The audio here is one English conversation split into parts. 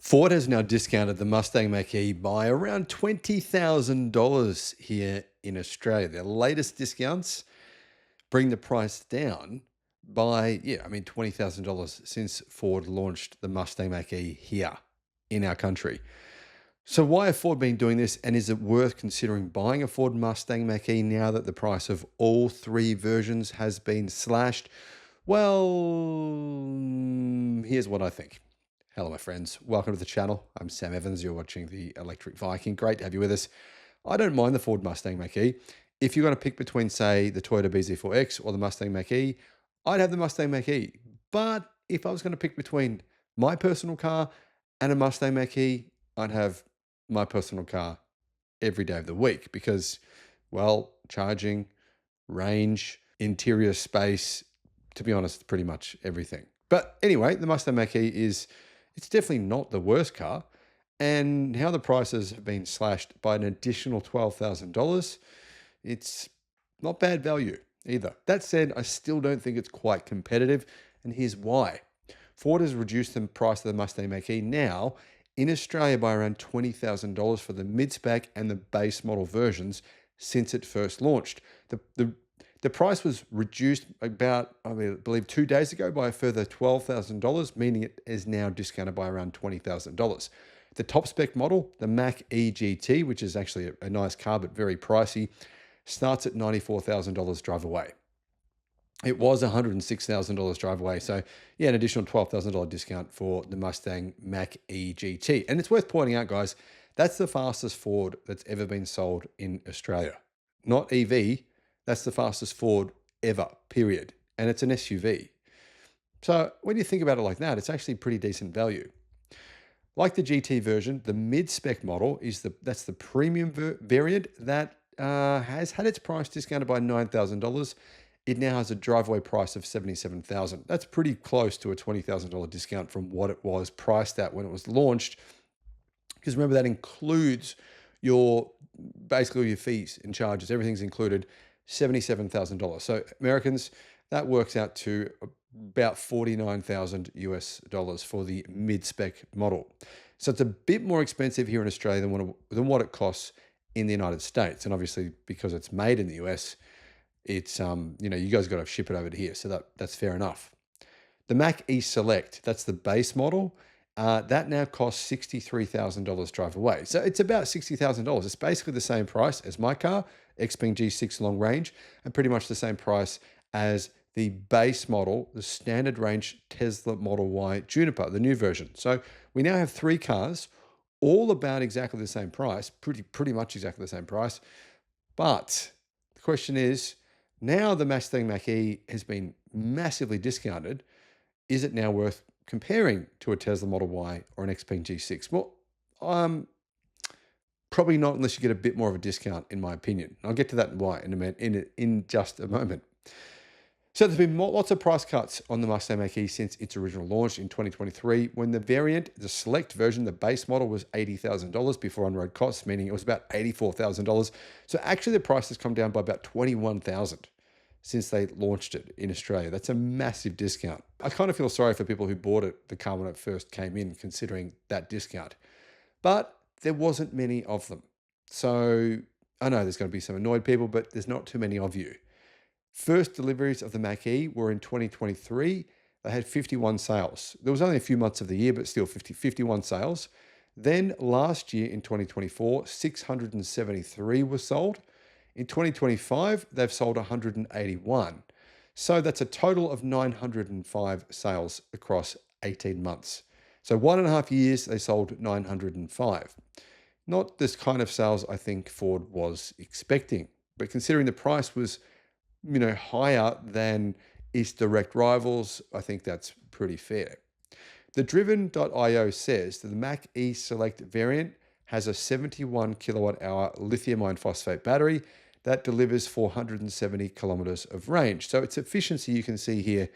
Ford has now discounted the Mustang Mach E by around $20,000 here in Australia. Their latest discounts bring the price down by, $20,000 since Ford launched the Mustang Mach E here in our country. So why have Ford been doing this, and is it worth considering buying a Ford Mustang Mach E now that the price of all three versions has been slashed? Well, here's what I think. Hello, my friends. Welcome to the channel. I'm Sam Evans. You're watching the Electric Viking. Great to have you with us. I don't mind the Ford Mustang Mach E. If you're going to pick between, say, the Toyota BZ4X or the Mustang Mach E, I'd have the Mustang Mach E. But if I was going to pick between my personal car and a Mustang Mach E, I'd have my personal car every day of the week because, well, charging, range, interior space, to be honest, pretty much everything. But anyway, the Mustang Mach E it's definitely not the worst car. And how the prices have been slashed by an additional $12,000, it's not bad value either. That said, I still don't think it's quite competitive, and here's why. Ford has reduced the price of the Mustang Mach E now in Australia by around $20,000 for the mid-spec and the base model versions since it first launched. The price was reduced about, I believe 2 days ago by a further $12,000, meaning it is now discounted by around $20,000. The top spec model, the Mach E GT, which is actually a nice car but very pricey, starts at $94,000 drive away. It was $106,000 drive away. So yeah, an additional $12,000 discount for the Mustang Mach E GT. And it's worth pointing out, guys, that's the fastest Ford that's ever been sold in Australia. Not EV, that's the fastest Ford ever, period. And it's an SUV. So when you think about it like that, it's actually pretty decent value. Like the GT version, the mid-spec model that's the premium variant that has had its price discounted by $9,000. It now has a driveway price of $77,000. That's pretty close to a $20,000 discount from what it was priced at when it was launched. Because remember, that includes basically your fees and charges. Everything's included, $77,000. So Americans, that works out to about 49,000 US dollars for the mid-spec model. So it's a bit more expensive here in Australia than what it costs in the United States. And obviously, because it's made in the US, it's you guys got to ship it over to here, so that's fair enough. The Mach E Select, that's the base model. That now costs $63,000 drive away. So it's about $60,000. It's basically the same price as my car, Xpeng G6 long range, and pretty much the same price as the base model, the standard range Tesla Model Y Juniper, the new version. So we now have three cars, all about exactly the same price, pretty much exactly the same price. But the question is, now the Mustang Mach E has been massively discounted. Is it now worth comparing to a Tesla Model Y or an Xpeng G6? Well, probably not unless you get a bit more of a discount, in my opinion. I'll get to that why in just a moment. So there's been lots of price cuts on the Mustang Mach E since its original launch in 2023, when the select version, the base model, was $80,000 before on-road costs, meaning it was about $84,000. So actually the price has come down by about $21,000 since they launched it in Australia. That's a massive discount. I kind of feel sorry for people who bought the car when it first came in, considering that discount. But there wasn't many of them. So I know there's going to be some annoyed people, but there's not too many of you. First deliveries of the Mach E were in 2023. They had 51 sales. There was only a few months of the year, but still 51 sales. Then last year in 2024, 673 were sold. In 2025, they've sold 181. So that's a total of 905 sales across 18 months. So 1.5 years, they sold 905. Not this kind of sales I think Ford was expecting, but considering the price was higher than its direct rivals, I think that's pretty fair. The Driven.io says that the Mach E Select variant has a 71 kilowatt hour lithium iron phosphate battery that delivers 470 kilometers of range. So its efficiency, you can see here,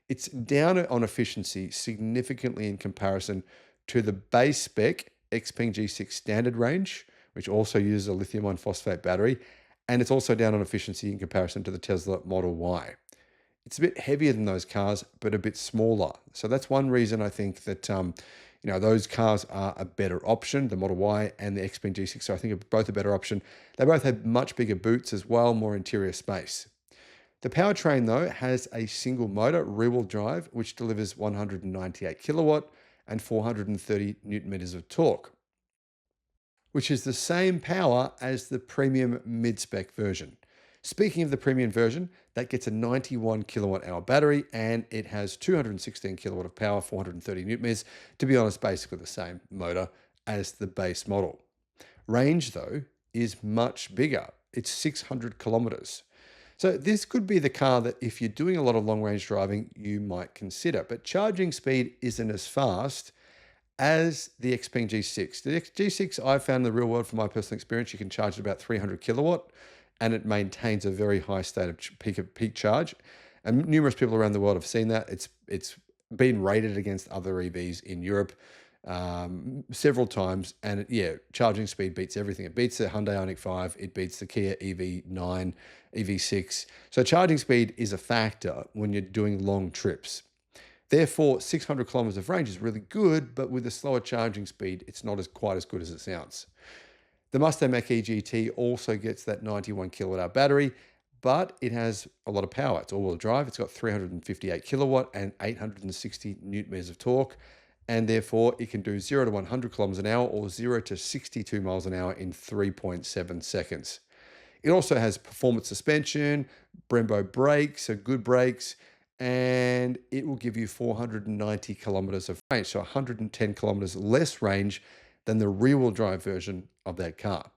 it's down on efficiency significantly in comparison to the base spec Xpeng G6 standard range, which also uses a lithium iron phosphate battery. And it's also down on efficiency in comparison to the Tesla Model Y. It's a bit heavier than those cars, but a bit smaller. So that's one reason I think that Those cars are a better option, the Model Y and the Xpeng G6. So I think are both a better option. They both have much bigger boots as well, more interior space. The powertrain, though, has a single motor, rear-wheel drive, which delivers 198 kilowatt and 430 newton meters of torque, which is the same power as the premium mid-spec version. Speaking of the premium version, that gets a 91 kilowatt hour battery and it has 216 kilowatt of power, 430 newton meters. To be honest, basically the same motor as the base model. Range, though, is much bigger. It's 600 kilometers. So this could be the car that if you're doing a lot of long range driving, you might consider, but charging speed isn't as fast as the Xpeng G6. The G6, I've found in the real world from my personal experience, you can charge at about 300 kilowatt and it maintains a very high state of peak charge. And numerous people around the world have seen that. It's been rated against other EVs in Europe several times. And yeah, charging speed beats everything. It beats the Hyundai Ioniq 5. It beats the Kia EV9, EV6. So charging speed is a factor when you're doing long trips. Therefore, 600 kilometers of range is really good, but with a slower charging speed, it's not quite as good as it sounds. The Mustang Mach E GT also gets that 91 kilowatt hour battery, but it has a lot of power. It's all-wheel drive. It's got 358 kilowatt and 860 newton meters of torque, and therefore it can do 0 to 100 kilometers an hour or 0 to 62 miles an hour in 3.7 seconds. It also has performance suspension, Brembo brakes, so good brakes, and it will give you 490 kilometers of range, so 110 kilometers less range than the rear-wheel drive version of that car.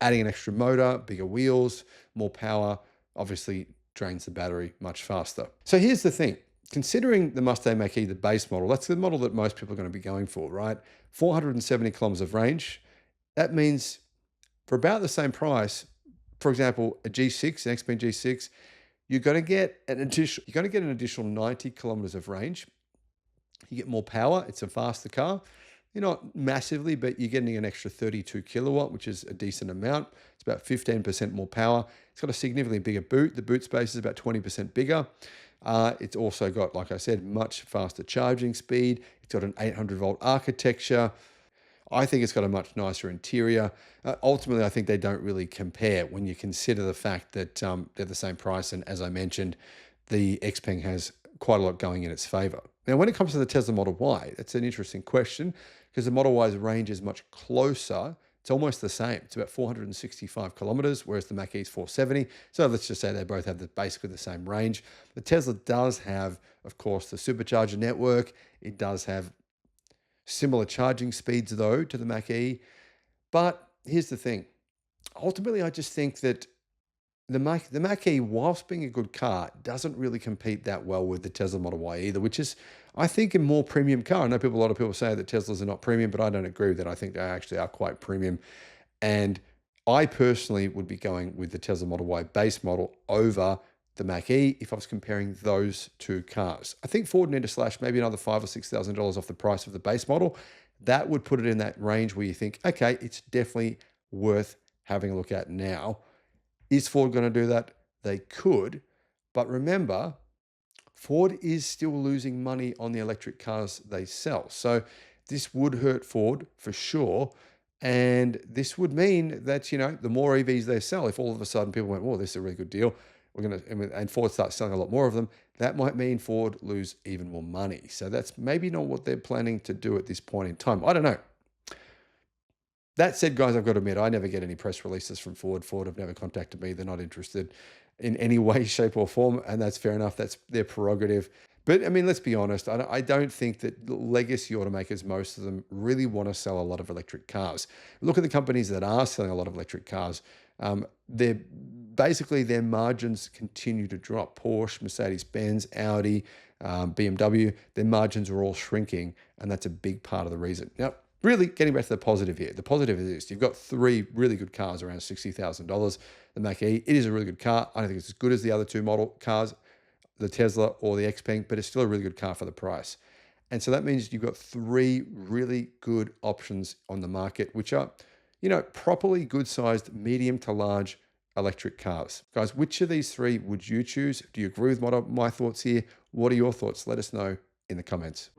Adding an extra motor, bigger wheels, more power, obviously drains the battery much faster. So here's the thing. Considering the Mustang Mach E, the base model, that's the model that most people are going to be going for, right? 470 kilometers of range. That means for about the same price, for example, a G6, an Xpeng G6, you're going to get an additional 90 kilometers of range. You get more power. It's a faster car. You're not massively, but you're getting an extra 32 kilowatt, which is a decent amount. It's about 15% more power. It's got a significantly bigger boot. The boot space is about 20% bigger. It's also got, like I said, much faster charging speed. It's got an 800 volt architecture. I think it's got a much nicer interior. Ultimately, I think they don't really compare when you consider the fact that they're the same price. And as I mentioned, the Xpeng has quite a lot going in its favor. Now, when it comes to the Tesla Model Y, that's an interesting question because the Model Y's range is much closer. It's almost the same. It's about 465 kilometers, whereas the Mach E is 470. So let's just say they both have basically the same range. The Tesla does have, of course, the supercharger network. It does have similar charging speeds, though, to the Mach E. But here's the thing. Ultimately, I just think that the Mach E, whilst being a good car, doesn't really compete that well with the Tesla Model Y either, which is, I think, a more premium car. I know a lot of people say that Teslas are not premium, but I don't agree with that. I think they actually are quite premium. And I personally would be going with the Tesla Model Y base model over the Mach E if I was comparing those two cars. I think Ford need to slash maybe another $5,000 or $6,000 off the price of the base model. That would put it in that range where you think, okay, it's definitely worth having a look at now. Is Ford going to do that? They could. But remember, Ford is still losing money on the electric cars they sell. So this would hurt Ford for sure. And this would mean that, the more EVs they sell, if all of a sudden people went, "Well, this is a really good deal," and Ford starts selling a lot more of them, that might mean Ford lose even more money. So that's maybe not what they're planning to do at this point in time. I don't know. That said, guys, I've got to admit, I never get any press releases from Ford. Ford have never contacted me. They're not interested in any way, shape, or form, and that's fair enough. That's their prerogative. But, let's be honest. I don't think that legacy automakers, most of them, really want to sell a lot of electric cars. Look at the companies that are selling a lot of electric cars. Their margins continue to drop. Porsche, Mercedes-Benz, Audi, BMW, their margins are all shrinking, and that's a big part of the reason. Now, really getting back to the positive here. The positive is this. You've got three really good cars around $60,000. The Mach E, it is a really good car. I don't think it's as good as the other two model cars, the Tesla or the Xpeng, but it's still a really good car for the price. And so that means you've got three really good options on the market, which are, properly good-sized, medium to large electric cars. Guys, which of these three would you choose? Do you agree with my thoughts here? What are your thoughts? Let us know in the comments.